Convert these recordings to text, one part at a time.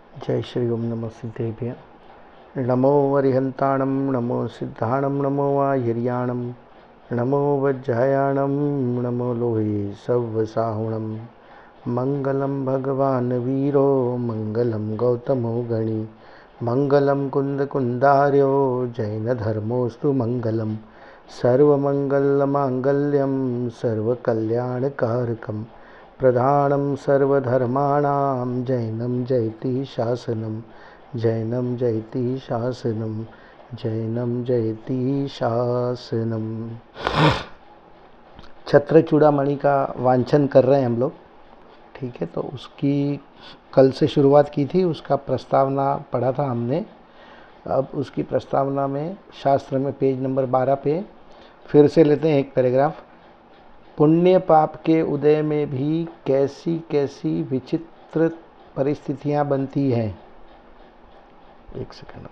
जय श्री ओम नमो सिद्धेभ्य। नमो वरिहंताणं नमो सिद्धाणं नमो वाहिर्याणं नमो वज्रयाणं नमो लोहे सव्वसाहुणं। मंगलम भगवान वीरो मंगलम गौतमो गणी मंगलम कुंद कुंदार्यो जैन धर्मोस्तु मंगलम सर्वमंगलमांगल्यम सर्वकल्याणकारकम प्रधानं सर्वधर्माणां जैनं जयति शासनं जैनं जयति शासनं जैनं जयति शासनम। छत्र चूड़ामणि का वांछन कर रहे हैं हम लोग, ठीक है। तो उसकी कल से शुरुआत की थी, उसका प्रस्तावना पढ़ा था हमने। अब उसकी प्रस्तावना में शास्त्र में पेज नंबर 12 पे फिर से लेते हैं एक पैराग्राफ। पुण्य पाप के उदय में भी कैसी कैसी विचित्र परिस्थितियां बनती हैं। एक सेकंड।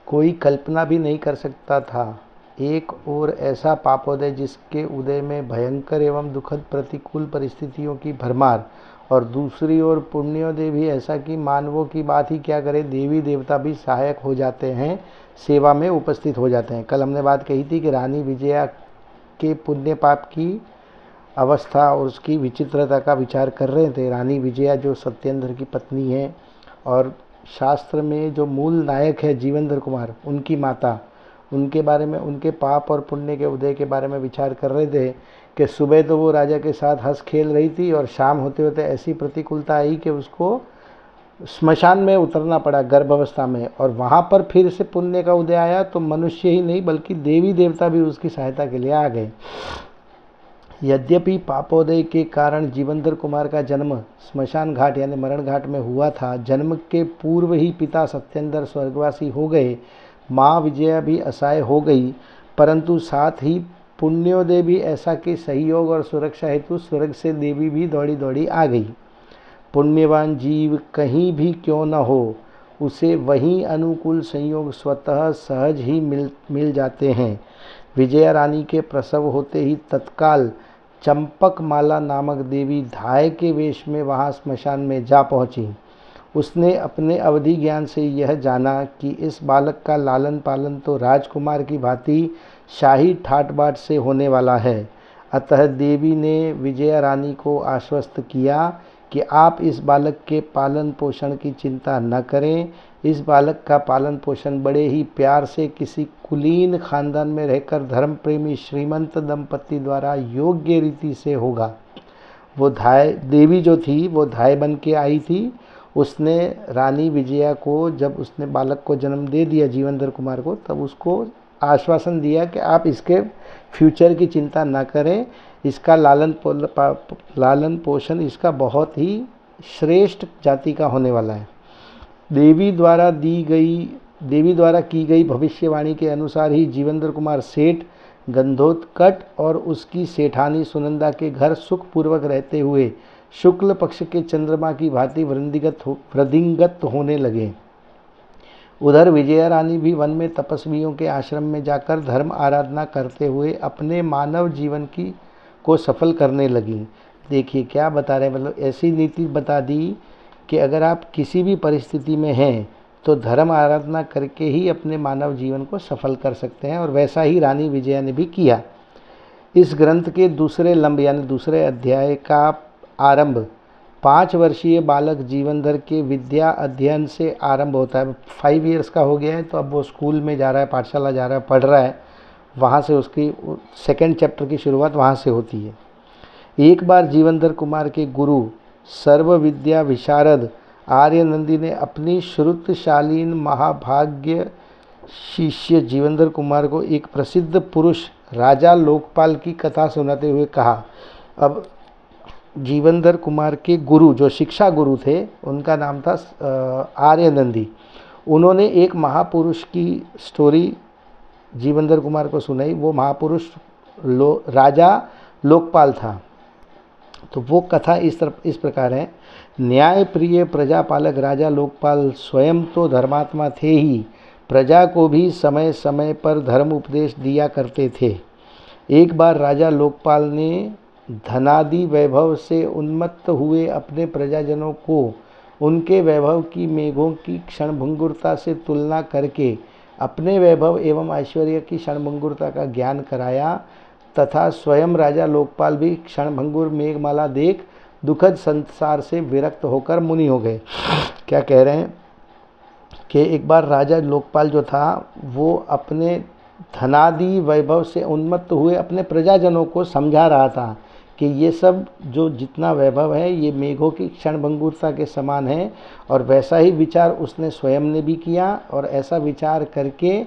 कोई कल्पना भी नहीं कर सकता था। एक और ऐसा पापोदय जिसके उदय में भयंकर एवं दुखद प्रतिकूल परिस्थितियों की भरमार, और दूसरी ओर पुण्योदय भी ऐसा कि मानवों की बात ही क्या करे, देवी देवता भी सहायक हो जाते हैं, सेवा में उपस्थित हो जाते हैं। कल हमने बात कही थी कि रानी विजया के पुण्य पाप की अवस्था और उसकी विचित्रता का विचार कर रहे थे। रानी विजया जो सत्येंद्र की पत्नी है और शास्त्र में जो मूल नायक है जीवेंद्र कुमार, उनकी माता, उनके बारे में, उनके पाप और पुण्य के उदय के बारे में विचार कर रहे थे कि सुबह तो वो राजा के साथ हंस खेल रही थी और शाम होते होते ऐसी प्रतिकूलता आई कि उसको स्मशान में उतरना पड़ा गर्भावस्था में, और वहाँ पर फिर से पुण्य का उदय आया तो मनुष्य ही नहीं बल्कि देवी देवता भी उसकी सहायता के लिए आ गए। यद्यपि पापोदय के कारण जीवेंद्र कुमार का जन्म स्मशान घाट यानी मरण घाट में हुआ था, जन्म के पूर्व ही पिता सत्येंद्र स्वर्गवासी हो गए, माँ विजया भी असहाय हो गई, परंतु साथ ही पुण्योदय भी ऐसा कि सहयोग और सुरक्षा हेतु स्वर्ग से देवी भी दौड़ी दौड़ी आ गई। पुण्यवान जीव कहीं भी क्यों न हो, उसे वहीं अनुकूल संयोग स्वतः सहज ही मिल जाते हैं। विजया रानी के प्रसव होते ही तत्काल चंपक माला नामक देवी धाय के वेश में वहां स्मशान में जा पहुंची। उसने अपने अवधि ज्ञान से यह जाना कि इस बालक का लालन पालन तो राजकुमार की भांति शाही ठाट बाट से होने वाला है। अतः देवी ने विजया रानी को आश्वस्त किया कि आप इस बालक के पालन पोषण की चिंता न करें। इस बालक का पालन पोषण बड़े ही प्यार से किसी कुलीन खानदान में रहकर धर्म प्रेमी श्रीमंत दंपति द्वारा योग्य रीति से होगा। वो धाय देवी जो थी वो धाय बन के आई थी। उसने रानी विजया को, जब उसने बालक को जन्म दे दिया जीवेंद्र कुमार को, तब उसको आश्वासन दिया कि आप इसके फ्यूचर की चिंता ना करें, इसका लालन पोषण इसका बहुत ही श्रेष्ठ जाति का होने वाला है। देवी द्वारा की गई भविष्यवाणी के अनुसार ही जीवेंद्र कुमार सेठ गंधोत्कट और उसकी सेठानी सुनंदा के घर सुखपूर्वक रहते हुए शुक्ल पक्ष के चंद्रमा की भांति वृद्धिंगत होने लगे। उधर विजया रानी भी वन में तपस्वियों के आश्रम में जाकर धर्म आराधना करते हुए अपने मानव जीवन को सफल करने लगी। देखिए क्या बता रहे हैं, मतलब ऐसी नीति बता दी कि अगर आप किसी भी परिस्थिति में हैं तो धर्म आराधना करके ही अपने मानव जीवन को सफल कर सकते हैं, और वैसा ही रानी विजया ने भी किया। इस ग्रंथ के दूसरे लंब यानी दूसरे अध्याय का आरंभ 5 वर्षीय बालक जीवेंद्र के विद्या अध्ययन से आरंभ होता है। 5 इयर्स का हो गया है तो अब वो स्कूल में जा रहा है, पाठशाला जा रहा है, पढ़ रहा है। वहाँ से उसकी सेकेंड चैप्टर की शुरुआत वहाँ से होती है। एक बार जीवेंद्र कुमार के गुरु सर्व विद्या विशारद आर्य नंदी ने अपनी श्रुतशालीन महाभाग्य शिष्य जीवेंद्र कुमार को एक प्रसिद्ध पुरुष राजा लोकपाल की कथा सुनाते हुए कहा। अब जीवेंद्र कुमार के गुरु जो शिक्षा गुरु थे उनका नाम था आर्य नंदी। उन्होंने एक महापुरुष की स्टोरी जीवेंद्र कुमार को सुनाई। वो महापुरुष राजा लोकपाल था। तो वो कथा इस प्रकार है। न्याय प्रिय प्रजापालक राजा लोकपाल स्वयं तो धर्मात्मा थे ही, प्रजा को भी समय समय पर धर्म उपदेश दिया करते थे। एक बार राजा लोकपाल ने धनादि वैभव से उन्मत्त हुए अपने प्रजाजनों को उनके वैभव की मेघों की क्षणभंगुरता से तुलना करके अपने वैभव एवं ऐश्वर्य की क्षणभंगुरता का ज्ञान कराया तथा स्वयं राजा लोकपाल भी क्षणभंगुर मेघमाला देख दुखद संसार से विरक्त होकर मुनि हो गए। क्या कह रहे हैं कि एक बार राजा लोकपाल जो था वो अपने धनादि वैभव से उन्मत्त हुए अपने प्रजाजनों को समझा रहा था कि ये सब जो जितना वैभव है ये मेघों की क्षणभंगुरता के समान है, और वैसा ही विचार उसने स्वयं ने भी किया और ऐसा विचार करके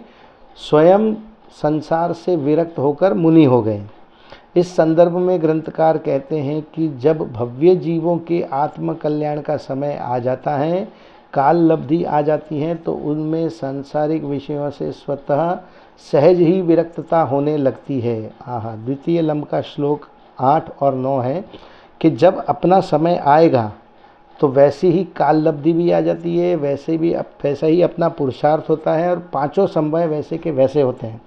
स्वयं संसार से विरक्त होकर मुनि हो गए। इस संदर्भ में ग्रंथकार कहते हैं कि जब भव्य जीवों के आत्म कल्याण का समय आ जाता है, काल लब्धि आ जाती है, तो उनमें सांसारिक विषयों से स्वतः सहज ही विरक्तता होने लगती है। द्वितीय लंब का श्लोक 8 और 9 है कि जब अपना समय आएगा तो वैसी ही काल लब्धि भी आ जाती है, वैसा ही अपना पुरुषार्थ होता है और पांचों संभव वैसे के वैसे होते हैं।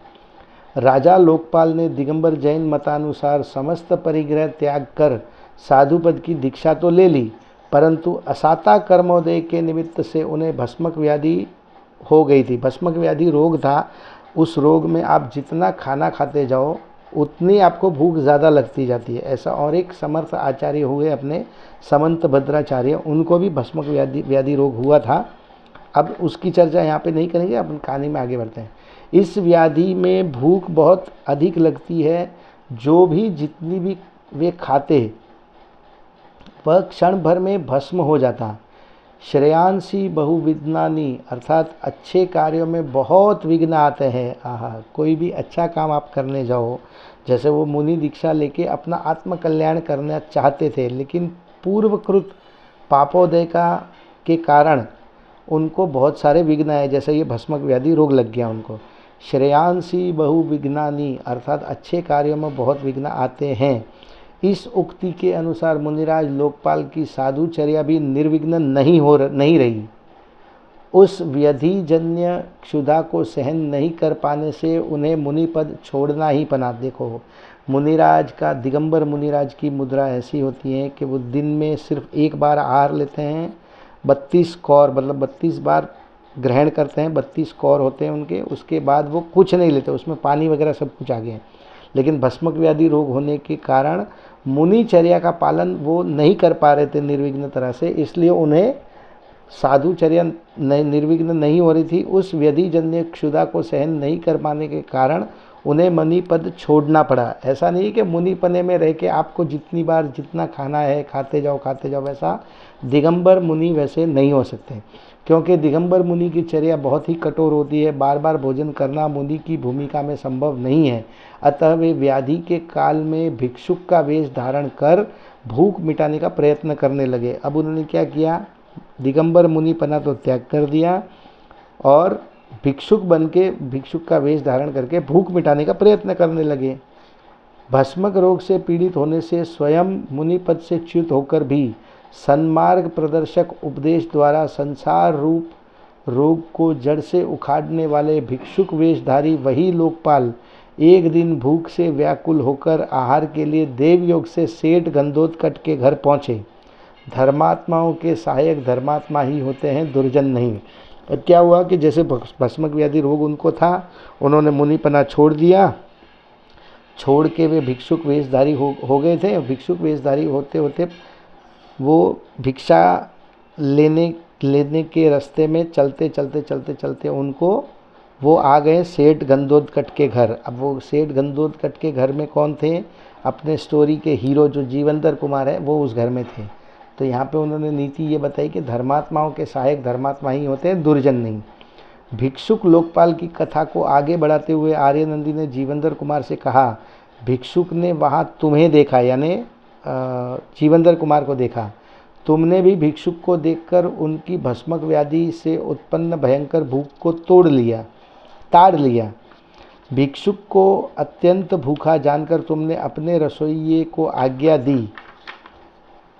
राजा लोकपाल ने दिगंबर जैन मतानुसार समस्त परिग्रह त्याग कर साधु पद की दीक्षा तो ले ली, परंतु असाता कर्मोदय के निमित्त से उन्हें भस्मक व्याधि हो गई थी। भस्मक व्याधि रोग था। उस रोग में आप जितना खाना खाते जाओ उतनी आपको भूख ज़्यादा लगती जाती है। ऐसा और एक समर्थ आचार्य हुए अपने समंत भद्राचार्य, उनको भी भस्मक व्याधि रोग हुआ था। अब उसकी चर्चा यहाँ पे नहीं करेंगे, अपन कहानी में आगे बढ़ते हैं। इस व्याधि में भूख बहुत अधिक लगती है। जो भी जितनी भी वे खाते वह क्षण भर में भस्म हो जाता। श्रेयांसी बहुविघ्नानि, अर्थात अच्छे कार्यों में बहुत विघ्न आते हैं। कोई भी अच्छा काम आप करने जाओ, जैसे वो मुनि दीक्षा लेके अपना आत्म कल्याण करना चाहते थे, लेकिन पूर्वकृत पापोदय के कारण उनको बहुत सारे विघ्न आए, जैसे ये भस्मक व्याधि रोग लग गया उनको। श्रेयांसी बहुविघ्नानि, अर्थात अच्छे कार्यों में बहुत विघ्न आते हैं। इस उक्ति के अनुसार मुनिराज लोकपाल की साधुचर्या भी निर्विघ्न नहीं रही। उस व्यधिजन्य क्षुधा को सहन नहीं कर पाने से उन्हें मुनिपद छोड़ना ही पना। देखो, मुनिराज का, दिगंबर मुनिराज की मुद्रा ऐसी होती है कि वो दिन में सिर्फ एक बार आहार लेते हैं, 32 कौर मतलब 32 बार ग्रहण करते हैं, 32 कौर होते हैं उनके। उसके बाद वो कुछ नहीं लेते, उसमें पानी वगैरह सब कुछ आ गया है। लेकिन भस्मक व्याधि रोग होने के कारण मुनिचर्या का पालन वो नहीं कर पा रहे थे निर्विघ्न तरह से, इसलिए उन्हें साधुचर्या निर्विघ्न नहीं हो रही थी। उस व्यधिजन्य क्षुधा को सहन नहीं कर पाने के कारण उन्हें मुनि पद छोड़ना पड़ा। ऐसा नहीं कि मुनि पने में रह के आपको जितनी बार जितना खाना है खाते जाओ, वैसा दिगंबर मुनि वैसे नहीं हो सकते, क्योंकि दिगंबर मुनि की चर्या बहुत ही कठोर होती है। बार बार भोजन करना मुनि की भूमिका में संभव नहीं है। अतः वे व्याधि के काल में भिक्षुक का वेश धारण कर भूख मिटाने का प्रयत्न करने लगे। अब उन्होंने क्या किया, दिगंबर मुनि पना तो त्याग कर दिया और भिक्षुक बन के भिक्षुक का वेश धारण करके भूख मिटाने का प्रयत्न करने लगे। भस्मक रोग से पीड़ित होने से स्वयं मुनि पद से च्युत होकर भी सन्मार्ग प्रदर्शक उपदेश द्वारा संसार रूप रोग को जड़ से उखाड़ने वाले भिक्षुक वेशधारी वही लोकपाल एक दिन भूख से व्याकुल होकर आहार के लिए देवयोग से सेठ गंधोत्कच के घर पहुँचे। धर्मात्माओं के सहायक धर्मात्मा ही होते हैं, दुर्जन नहीं। अब क्या हुआ कि जैसे भस्मक व्याधि रोग उनको था, उन्होंने मुनिपना छोड़ दिया। छोड़ के वे भिक्षुक वेशधारी हो गए थे। भिक्षुक वेशधारी होते होते वो भिक्षा लेने के रास्ते में चलते उनको वो आ गए सेठ गंधोत्कच के घर। अब वो सेठ गंधोत्कच के घर में कौन थे, अपने स्टोरी के हीरो जो जीवंतर कुमार है वो उस घर में थे। तो यहाँ पे उन्होंने नीति ये बताई कि धर्मात्माओं के सहायक धर्मात्मा ही होते हैं, दुर्जन नहीं। भिक्षुक लोकपाल की कथा को आगे बढ़ाते हुए आर्यनंदी ने जीवंतर कुमार से कहा, भिक्षुक ने वहाँ तुम्हें देखा, यानी जीवंतर कुमार को देखा। तुमने भी भिक्षुक को देखकर उनकी भस्मक व्याधि से उत्पन्न भयंकर भूख को ताड़ लिया। भिक्षुक को अत्यंत भूखा जानकर तुमने अपने रसोइये को आज्ञा दी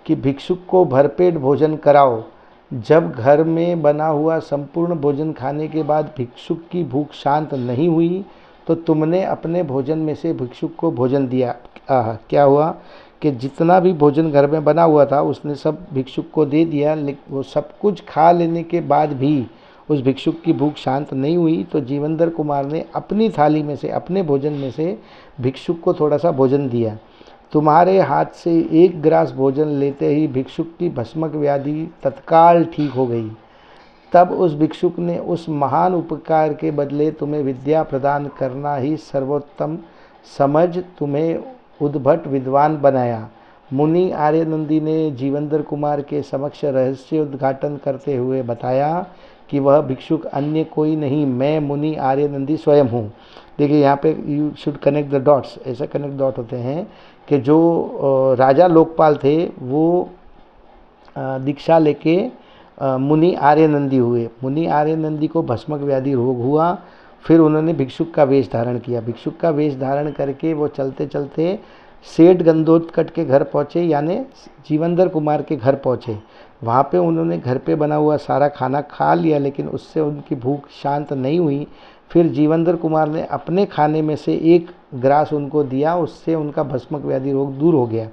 कि भिक्षुक को भरपेट भोजन कराओ। जब घर में बना हुआ संपूर्ण भोजन खाने के बाद भिक्षुक की भूख शांत नहीं हुई तो तुमने अपने भोजन में से भिक्षुक को भोजन दिया। क्या हुआ कि जितना भी भोजन घर में बना हुआ था उसने सब भिक्षुक को दे दिया, लेकिन वो सब कुछ खा लेने के बाद भी उस भिक्षुक की भूख शांत नहीं हुई। तो जीवंदर कुमार ने अपनी थाली में से, अपने भोजन में से भिक्षुक को थोड़ा सा भोजन दिया। तुम्हारे हाथ से एक गिलास भोजन लेते ही भिक्षुक की भस्मक व्याधि तत्काल ठीक हो गई। तब उस भिक्षुक ने उस महान उपकार के बदले तुम्हें विद्या प्रदान करना ही सर्वोत्तम समझ तुम्हें उद्भट विद्वान बनाया। मुनि आर्यनंदी ने जीवंदर कुमार के समक्ष रहस्य उद्घाटन करते हुए बताया कि वह भिक्षुक अन्य कोई नहीं, मैं मुनि आर्यनंदी स्वयं हूँ। देखिए यहाँ पे you should connect the dots, ऐसे कनेक्ट डॉट होते हैं कि जो राजा लोकपाल थे वो दीक्षा लेके मुनि आर्यनंदी हुए। मुनि आर्यनंदी को भस्मक व्याधि रोग हुआ, फिर उन्होंने भिक्षुक का वेश धारण किया। भिक्षुक का वेश धारण करके वो चलते चलते सेठ गंधोत्कच के घर पहुँचे, यानी जीवंदर कुमार के घर पहुँचे। वहाँ पे उन्होंने घर पे बना हुआ सारा खाना खा लिया, लेकिन उससे उनकी भूख शांत नहीं हुई। फिर जीवंदर कुमार ने अपने खाने में से एक ग्रास उनको दिया, उससे उनका भस्मक व्याधि रोग दूर हो गया।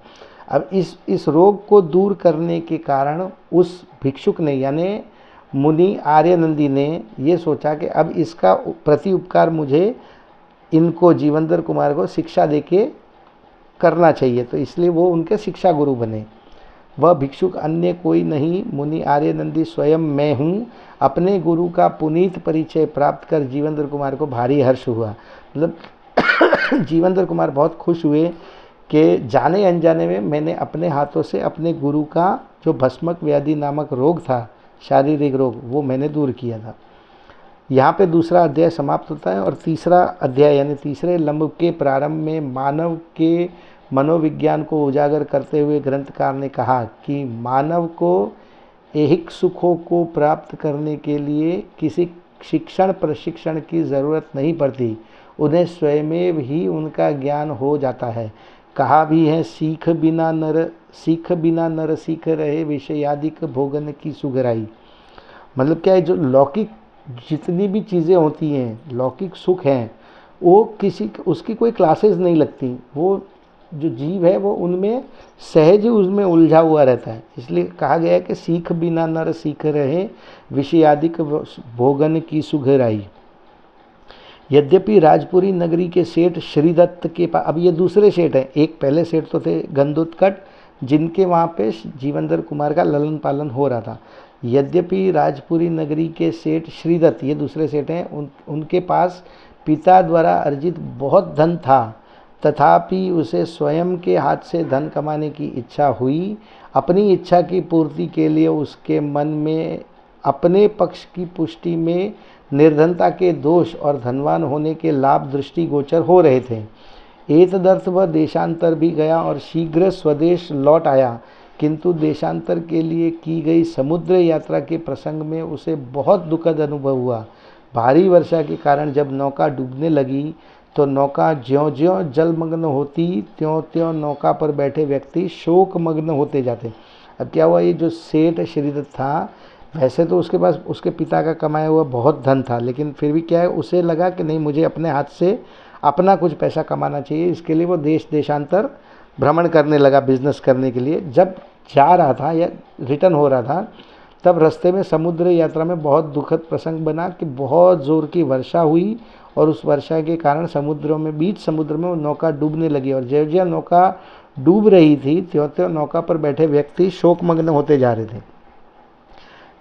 अब इस रोग को दूर करने के कारण उस भिक्षुक ने, यानी मुनि आर्यनंदी ने ये सोचा कि अब इसका प्रति उपकार मुझे इनको जीवंदर कुमार को शिक्षा देके करना चाहिए। तो इसलिए वो उनके शिक्षा गुरु बने। वह भिक्षुक अन्य कोई नहीं, मुनि आर्यनंदी स्वयं मैं हूँ। अपने गुरु का पुनीत परिचय प्राप्त कर जीवंदर कुमार को भारी हर्ष हुआ। मतलब जीवंदर कुमार बहुत खुश हुए कि जाने अनजाने में मैंने अपने हाथों से अपने गुरु का जो भस्मक व्याधि नामक रोग था, शारीरिक रोग, वो मैंने दूर किया था। यहाँ पे दूसरा अध्याय समाप्त होता है और तीसरा अध्याय यानी तीसरे लंब के प्रारंभ में मानव के मनोविज्ञान को उजागर करते हुए ग्रंथकार ने कहा कि मानव को ऐहिक सुखों को प्राप्त करने के लिए किसी शिक्षण प्रशिक्षण की ज़रूरत नहीं पड़ती, उन्हें स्वयमेव ही उनका ज्ञान हो जाता है। कहा भी है, सीख बिना नर सीख रहे विषयादिक भोगन की सुगराई। मतलब क्या है, जो लौकिक जितनी भी चीज़ें होती हैं, लौकिक सुख हैं, वो उसकी कोई क्लासेस नहीं लगती। वो जो जीव है वो उनमें सहज उसमें उलझा हुआ रहता है। इसलिए कहा गया है कि सीख बिना नर सीख रहे विषयादिक भोगन की सुगराई। यद्यपि राजपुरी नगरी के सेठ श्रीदत्त के पास, अब ये दूसरे सेठ हैं, एक पहले सेठ तो थे गंधोत्कच जिनके वहाँ पे जीवंदर कुमार का ललन पालन हो रहा था। यद्यपि राजपुरी नगरी के सेठ श्रीदत्त, ये दूसरे सेठ हैं, उनके पास पिता द्वारा अर्जित बहुत धन था, तथापि उसे स्वयं के हाथ से धन कमाने की इच्छा हुई। अपनी इच्छा की पूर्ति के लिए उसके मन में अपने पक्ष की पुष्टि में निर्धनता के दोष और धनवान होने के लाभ दृष्टिगोचर हो रहे थे। एतदर्थ वह देशांतर भी गया और शीघ्र स्वदेश लौट आया, किंतु देशांतर के लिए की गई समुद्र यात्रा के प्रसंग में उसे बहुत दुखद अनुभव हुआ। भारी वर्षा के कारण जब नौका डूबने लगी तो नौका ज्यों ज्यों जलमग्न होती त्यों त्यों नौका पर बैठे व्यक्ति शोकमग्न होते जाते। अब क्या हुआ, ये जो सेठ श्रीदत्त था, वैसे तो उसके पास उसके पिता का कमाया हुआ बहुत धन था, लेकिन फिर भी क्या है, उसे लगा कि नहीं, मुझे अपने हाथ से अपना कुछ पैसा कमाना चाहिए। इसके लिए वो देश देशांतर भ्रमण करने लगा बिजनेस करने के लिए। जब जा रहा था या रिटर्न हो रहा था, तब रास्ते में समुद्र यात्रा में बहुत दुखद प्रसंग बना कि बहुत ज़ोर की वर्षा हुई और उस वर्षा के कारण बीच समुद्र में वो नौका डूबने लगी। और ज्यों ज्यों नौका डूब रही थी त्यों त्यों नौका पर बैठे व्यक्ति शोकमग्न होते जा रहे थे।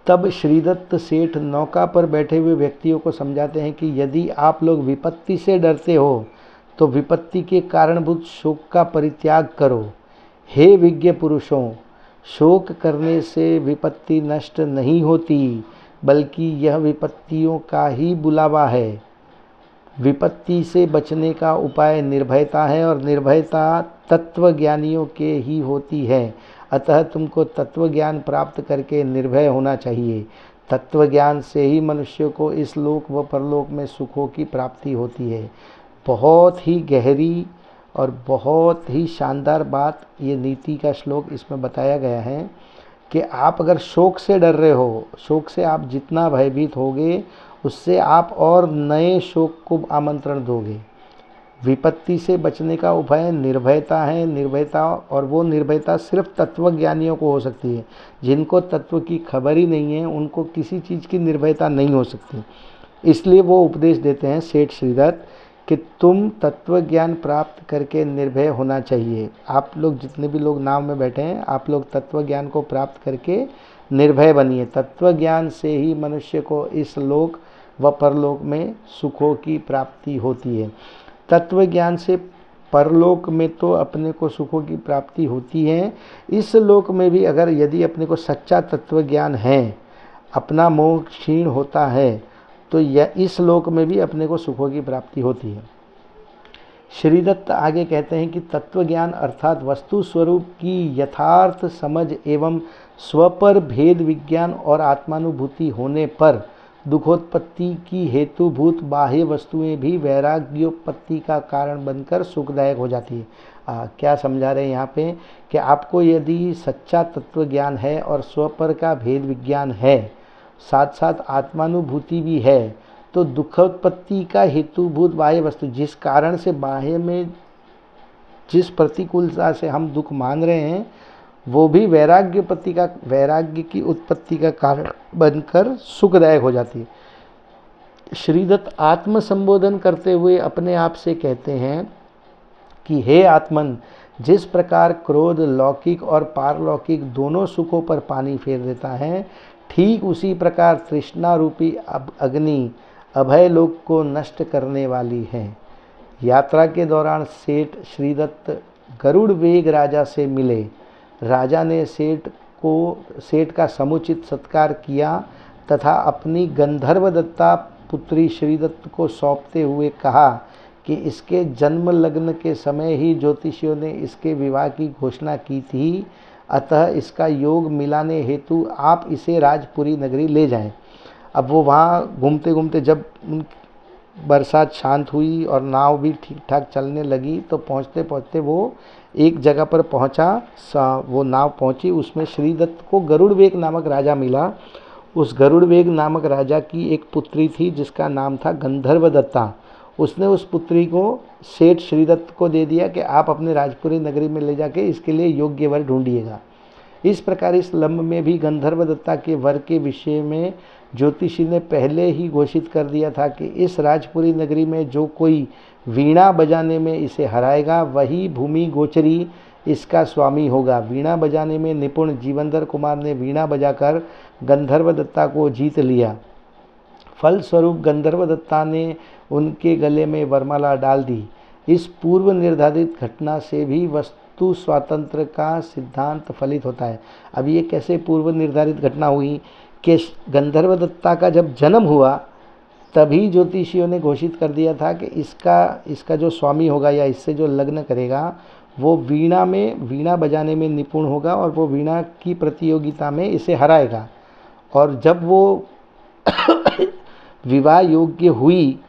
तब श्रीदत्त सेठ नौका पर बैठे हुए व्यक्तियों को समझाते हैं कि यदि आप लोग विपत्ति से डरते हो तो विपत्ति के कारणभूत शोक का परित्याग करो। हे विज्ञ पुरुषों, शोक करने से विपत्ति नष्ट नहीं होती, बल्कि यह विपत्तियों का ही बुलावा है। विपत्ति से बचने का उपाय निर्भयता है और निर्भयता तत्वज्ञानियों के ही होती है। अतः तुमको तत्वज्ञान प्राप्त करके निर्भय होना चाहिए। तत्वज्ञान से ही मनुष्य को इस लोक व परलोक में सुखों की प्राप्ति होती है। बहुत ही गहरी और बहुत ही शानदार बात ये नीति का श्लोक इसमें बताया गया है कि आप अगर शोक से डर रहे हो, शोक से आप जितना भयभीत होगे उससे आप और नए शोक को आमंत्रण दोगे। विपत्ति से बचने का उपाय निर्भयता है। निर्भयता, और वो निर्भयता सिर्फ तत्वज्ञानियों को हो सकती है। जिनको तत्व की खबर ही नहीं है उनको किसी चीज़ की निर्भयता नहीं हो सकती। इसलिए वो उपदेश देते हैं सेठ श्रीदत्त कि तुम तत्व ज्ञान प्राप्त करके निर्भय होना चाहिए। आप लोग जितने भी लोग नाव में बैठे हैं, आप लोग तत्व ज्ञान को प्राप्त करके निर्भय बनिए। तत्व ज्ञान से ही मनुष्य को इस लोक व परलोक में सुखों की प्राप्ति होती है। तत्व ज्ञान से परलोक में तो अपने को सुखों की प्राप्ति होती है। इस लोक में भी अगर यदि अपने को सच्चा तत्व ज्ञान है, अपना मोह क्षीण होता है, तो यह इस लोक में भी अपने को सुखों की प्राप्ति होती है। श्रीदत्त आगे कहते हैं कि तत्व ज्ञान अर्थात वस्तु स्वरूप की यथार्थ समझ एवं स्वपर भेद विज्ञान और आत्मानुभूति होने पर दुखोत्पत्ति की हेतुभूत बाह्य वस्तुएं भी वैराग्योत्पत्ति का कारण बनकर सुखदायक हो जाती है। क्या समझा रहे हैं यहाँ पे कि आपको यदि सच्चा तत्व ज्ञान है और स्वपर का भेद विज्ञान है, साथ साथ आत्मानुभूति भी है, तो दुखोत्पत्ति का हेतुभूत बाह्य वस्तु, जिस कारण से बाह्य में जिस प्रतिकूलता से हम दुख मान रहे हैं, वो भी वैराग्य की उत्पत्ति का कारण बनकर सुखदायक हो जाती है। श्रीदत्त आत्म संबोधन करते हुए अपने आप से कहते हैं कि हे आत्मन, जिस प्रकार क्रोध लौकिक और पारलौकिक दोनों सुखों पर पानी फेर देता है, ठीक उसी प्रकार तृष्णा रूपी अग्नि अभय लोक को नष्ट करने वाली है। यात्रा के दौरान सेठ श्रीदत्त गरुड़ वेग राजा से मिले। राजा ने सेठ का समुचित सत्कार किया तथा अपनी गंधर्वदत्ता पुत्री श्रीदत्त को सौंपते हुए कहा कि इसके जन्म लग्न के समय ही ज्योतिषियों ने इसके विवाह की घोषणा की थी, अतः इसका योग मिलाने हेतु आप इसे राजपुरी नगरी ले जाएं। अब वो वहाँ घूमते घूमते जब बरसात शांत हुई और नाव भी ठीक ठाक चलने लगी, तो पहुँचते पहुँचते वो एक जगह पर पहुँचा। वो नाव पहुँची, उसमें श्रीदत्त को गरुड़वेग नामक राजा मिला। उस गरुड़वेग नामक राजा की एक पुत्री थी जिसका नाम था गंधर्वदत्ता। उसने उस पुत्री को सेठ श्रीदत्त को दे दिया कि आप अपने राजपुरी नगरी में ले जाके इसके लिए योग्य वर ढूंढिएगा। इस प्रकार इस लम्ब में भी गंधर्वदत्ता के वर के विषय में ज्योतिषी ने पहले ही घोषित कर दिया था कि इस राजपुरी नगरी में जो कोई वीणा बजाने में इसे हराएगा वही भूमि गोचरी इसका स्वामी होगा। वीणा बजाने में निपुण जीवंदर कुमार ने वीणा बजाकर गंधर्वदत्ता को जीत लिया। फलस्वरूप गंधर्वदत्ता ने उनके गले में वरमाला डाल दी। इस पूर्व निर्धारित घटना से भी वस्तु स्वातंत्र का सिद्धांत फलित होता है। अब ये कैसे पूर्व निर्धारित घटना हुई कि गंधर्वदत्ता का जब जन्म हुआ तभी ज्योतिषियों ने घोषित कर दिया था कि इसका जो स्वामी होगा या इससे जो लग्न करेगा वो वीणा बजाने में निपुण होगा और वो वीणा की प्रतियोगिता में इसे हराएगा। और जब वो विवाह योग्य हुई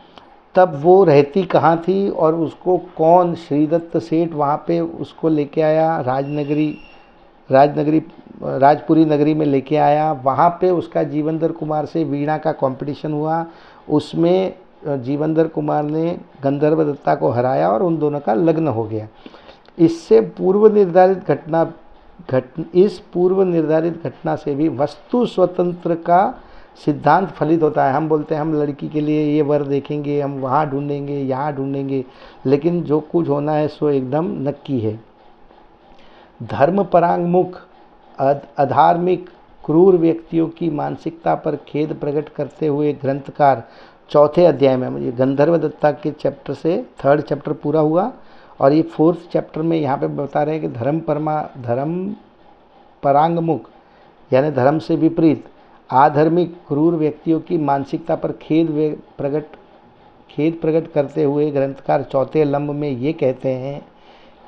तब वो रहती कहाँ थी और उसको कौन श्रीदत्त सेठ वहाँ पे उसको लेके आया, राजपुरी नगरी में लेके आया। वहाँ पे उसका जीवंदर कुमार से वीणा का कंपटीशन हुआ। उसमें जीवंदर कुमार ने गंधर्वदत्ता को हराया और उन दोनों का लग्न हो गया। इस पूर्व निर्धारित घटना से भी वस्तु स्वतंत्र का सिद्धांत फलित होता है। हम बोलते हैं हम लड़की के लिए ये वर देखेंगे, हम वहाँ ढूंढेंगे, यहाँ ढूंढेंगे, लेकिन जो कुछ होना है सो एकदम नक्की है। धर्म परांगमुख अधार्मिक क्रूर व्यक्तियों की मानसिकता पर खेद प्रकट करते हुए ग्रंथकार चौथे अध्याय में, गंधर्वदत्ता के चैप्टर से 3rd चैप्टर पूरा हुआ और ये 4th चैप्टर में यहाँ पे बता रहे हैं कि धर्म परांगमुख यानी धर्म से विपरीत आधर्मिक क्रूर व्यक्तियों की मानसिकता पर खेद प्रकट करते हुए ग्रंथकार चौथे लम्ब में ये कहते हैं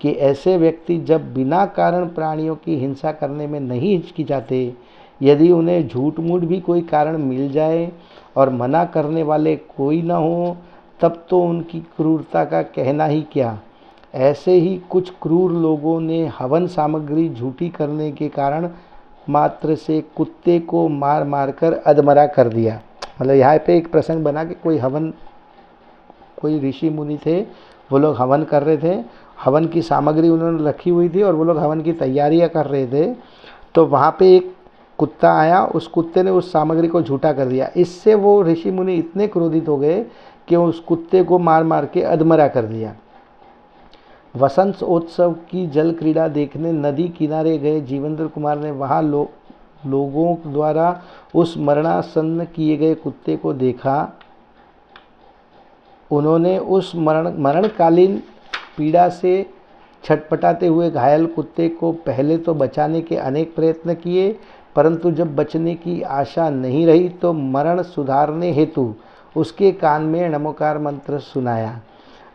कि ऐसे व्यक्ति जब बिना कारण प्राणियों की हिंसा करने में नहीं हिचकिचाते, यदि उन्हें झूठ मूठ भी कोई कारण मिल जाए और मना करने वाले कोई न हो, तब तो उनकी क्रूरता का कहना ही क्या। ऐसे ही कुछ क्रूर लोगों ने हवन सामग्री झूठी करने के कारण मात्र से कुत्ते को मार मार कर अधमरा कर दिया। मतलब यहाँ पे एक प्रसंग बना कि कोई ऋषि मुनि थे, वो लोग हवन कर रहे थे, हवन की सामग्री उन्होंने रखी हुई थी और वो लोग हवन की तैयारियां कर रहे थे। तो वहाँ पे एक कुत्ता आया, उस कुत्ते ने उस सामग्री को झूठा कर दिया। इससे वो ऋषि मुनि इतने क्रोधित हो गए कि उस कुत्ते को मार मार के अधमरा कर दिया। वसंत उत्सव की जल क्रीड़ा देखने नदी किनारे गए जीवेंद्र कुमार ने वहाँ लोगों द्वारा उस मरणासन्न किए गए कुत्ते को देखा। उन्होंने उस मरणकालीन पीड़ा से छटपटाते हुए घायल कुत्ते को पहले तो बचाने के अनेक प्रयत्न किए, परंतु जब बचने की आशा नहीं रही तो मरण सुधारने हेतु उसके कान में नमोकार मंत्र सुनाया।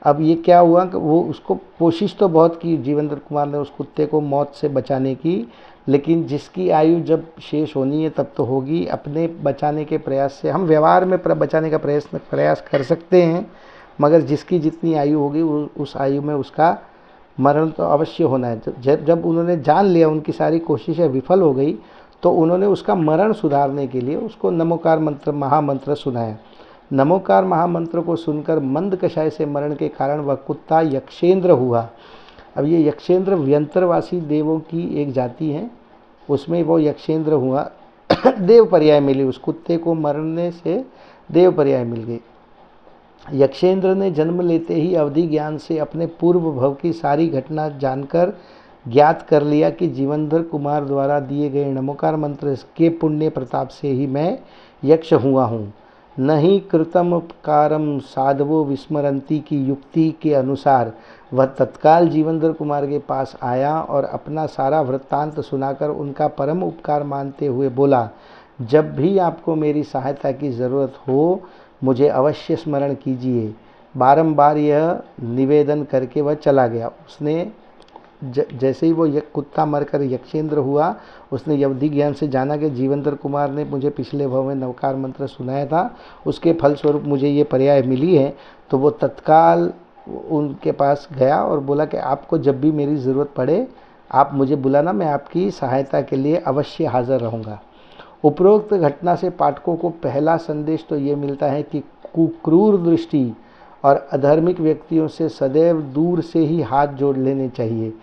अब ये क्या हुआ कि वो उसको कोशिश तो बहुत की जीवेंद्र कुमार ने उस कुत्ते को मौत से बचाने की, लेकिन जिसकी आयु जब शेष होनी है तब तो होगी। अपने बचाने के प्रयास से हम व्यवहार में बचाने का प्रयास कर सकते हैं, मगर जिसकी जितनी आयु होगी उस आयु में उसका मरण तो अवश्य होना है। जब उन्होंने जान लिया उनकी सारी कोशिशें विफल हो गई, तो उन्होंने उसका मरण सुधारने के लिए उसको नमोकार मंत्र महामंत्र सुनाया। नमोकार महामंत्र को सुनकर मंद कषाय से मरण के कारण वह कुत्ता यक्षेंद्र हुआ। अब ये यक्षेंद्र व्यंतरवासी देवों की एक जाति है, उसमें वो यक्षेंद्र हुआ। देव पर्याय मिली उस कुत्ते को, मरने से देव पर्याय मिल गई। यक्षेंद्र ने जन्म लेते ही अवधि ज्ञान से अपने पूर्व भव की सारी घटना जानकर ज्ञात कर लिया कि जीवेंद्र कुमार द्वारा दिए गए नमोकार मंत्र के पुण्य प्रताप से ही मैं यक्ष हुआ हूँ। नहीं कृतम कारम साधवो विस्मरंती की युक्ति के अनुसार वह तत्काल जीवेंद्र कुमार के पास आया और अपना सारा वृत्तांत सुनाकर उनका परम उपकार मानते हुए बोला, जब भी आपको मेरी सहायता की ज़रूरत हो मुझे अवश्य स्मरण कीजिए। बारंबार यह निवेदन करके वह चला गया। उसने जैसे ही वो कुत्ता मरकर यक्षेंद्र हुआ, उसने अवधि ज्ञान से जाना कि जीवेंद्र कुमार ने मुझे पिछले भव में नवकार मंत्र सुनाया था, उसके फलस्वरूप मुझे ये पर्याय मिली है। तो वो तत्काल उनके पास गया और बोला कि आपको जब भी मेरी ज़रूरत पड़े आप मुझे बुलाना, मैं आपकी सहायता के लिए अवश्य हाजिर रहूँगा। उपरोक्त घटना से पाठकों को पहला संदेश तो ये मिलता है कि कुक्रूर दृष्टि और अधार्मिक व्यक्तियों से सदैव दूर से ही हाथ जोड़ लेने चाहिए,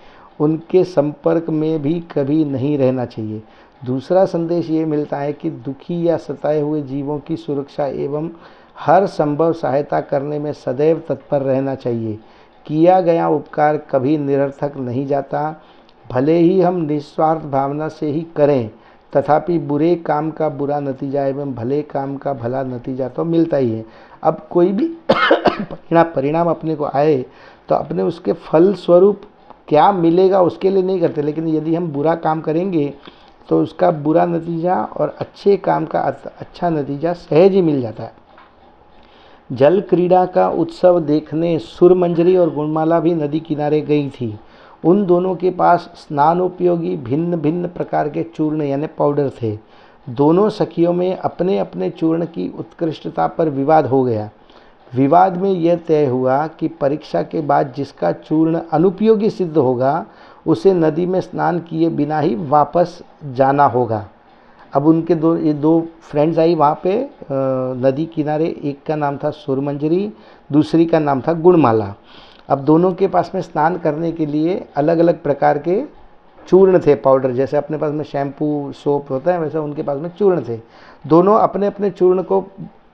उनके संपर्क में भी कभी नहीं रहना चाहिए। दूसरा संदेश ये मिलता है कि दुखी या सताए हुए जीवों की सुरक्षा एवं हर संभव सहायता करने में सदैव तत्पर रहना चाहिए। किया गया उपकार कभी निरर्थक नहीं जाता, भले ही हम निस्वार्थ भावना से ही करें, तथापि बुरे काम का बुरा नतीजा एवं भले काम का भला नतीजा तो मिलता ही है। अब कोई भी परिणाम अपने को आए तो अपने उसके फल स्वरूप क्या मिलेगा उसके लिए नहीं करते, लेकिन यदि हम बुरा काम करेंगे तो उसका बुरा नतीजा और अच्छे काम का अच्छा नतीजा सहज ही मिल जाता है। जल क्रीड़ा का उत्सव देखने सुरमंजरी और गुणमाला भी नदी किनारे गई थी। उन दोनों के पास स्नानोपयोगी भिन्न भिन्न प्रकार के चूर्ण यानी पाउडर थे। दोनों सखियों में अपने अपने चूर्ण की उत्कृष्टता पर विवाद हो गया। विवाद में यह तय हुआ कि परीक्षा के बाद जिसका चूर्ण अनुपयोगी सिद्ध होगा उसे नदी में स्नान किए बिना ही वापस जाना होगा। अब उनके ये दो फ्रेंड्स आई वहाँ पे नदी किनारे, एक का नाम था सुरमंजरी, दूसरी का नाम था गुणमाला। अब दोनों के पास में स्नान करने के लिए अलग अलग प्रकार के चूर्ण थे, पाउडर, जैसे अपने पास में शैम्पू सोप होता है वैसे उनके पास में चूर्ण थे। दोनों अपने अपने चूर्ण को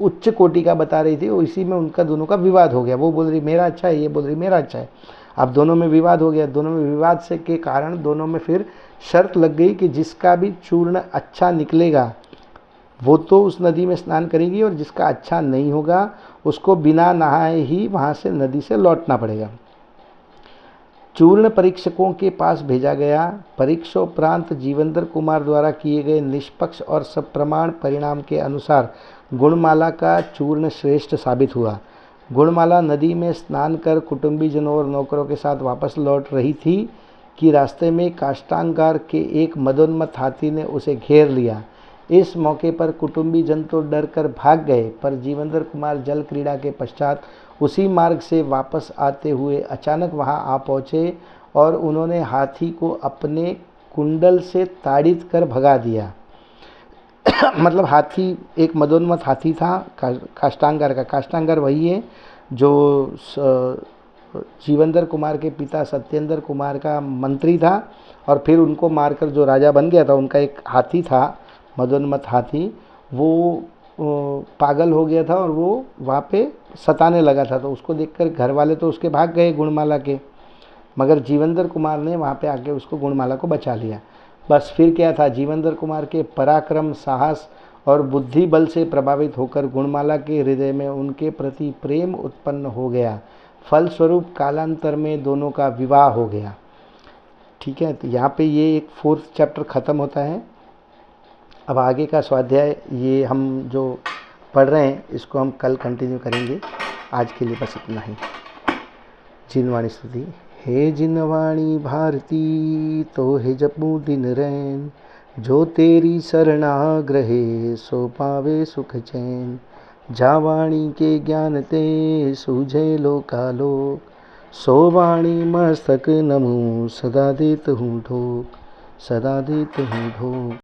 उच्च कोटि का बता रही थी और इसी में उनका दोनों का विवाद हो गया। वो बोल रही मेरा अच्छा है, ये बोल रही मेरा अच्छा है। अब दोनों में विवाद हो गया। दोनों में विवाद से के कारण दोनों में फिर शर्त लग गई कि जिसका भी चूर्ण अच्छा निकलेगा वो तो उस नदी में स्नान करेगी और जिसका अच्छा नहीं होगा उसको बिना नहाए ही वहाँ से नदी से लौटना पड़ेगा। चूर्ण परीक्षकों के पास भेजा गया। परीक्षोपरांत जीवेंद्र कुमार द्वारा किए गए निष्पक्ष और सप्रमाण परिणाम के अनुसार गुणमाला का चूर्ण श्रेष्ठ साबित हुआ। गुणमाला नदी में स्नान कर कुटुंबीजनों और नौकरों के साथ वापस लौट रही थी कि रास्ते में काष्ठांगार के एक मदोन्मत्त हाथी ने उसे घेर लिया। इस मौके पर कुटुंबी जन तो डर कर भाग गए, पर जीवेंद्र कुमार जल क्रीड़ा के पश्चात उसी मार्ग से वापस आते हुए अचानक वहां आ पहुँचे और उन्होंने हाथी को अपने कुंडल से ताड़ित कर भगा दिया। मतलब हाथी एक मदोन्मत्त हाथी था काष्ठांगार का। काष्ठांगार वही है जो जीवेंद्र कुमार के पिता सत्येंद्र कुमार का मंत्री था, और फिर उनको मारकर जो राजा बन गया था, उनका एक हाथी था, मदोन्मत्त हाथी, वो पागल हो गया था और वो वहाँ पे सताने लगा था। तो उसको देखकर घर वाले तो उसके भाग गए गुणमाला के, मगर जीवेंद्र कुमार ने वहाँ पे आके उसको गुणमाला को बचा लिया। बस फिर क्या था, जीवेंद्र कुमार के पराक्रम, साहस और बुद्धि बल से प्रभावित होकर गुणमाला के हृदय में उनके प्रति प्रेम उत्पन्न हो गया। फलस्वरूप कालांतर में दोनों का विवाह हो गया। ठीक है, तो यहाँ पे ये एक 4th चैप्टर ख़त्म होता है। अब आगे का स्वाध्याय ये हम जो पढ़ रहे हैं इसको हम कल कंटिन्यू करेंगे। आज के लिए बस इतना ही। जिनवाणी स्तुति। हे जिनवाणी भारती तो हे जपू दिन रैन, जो तेरी शरणाग्रहे सो पावे सुख चैन। जावाणी के ज्ञान ते सूझे लोकालोक, सो वाणी मस्तक नमो सदा देत हूँ ठोक, सदा देत हूँ ठोक।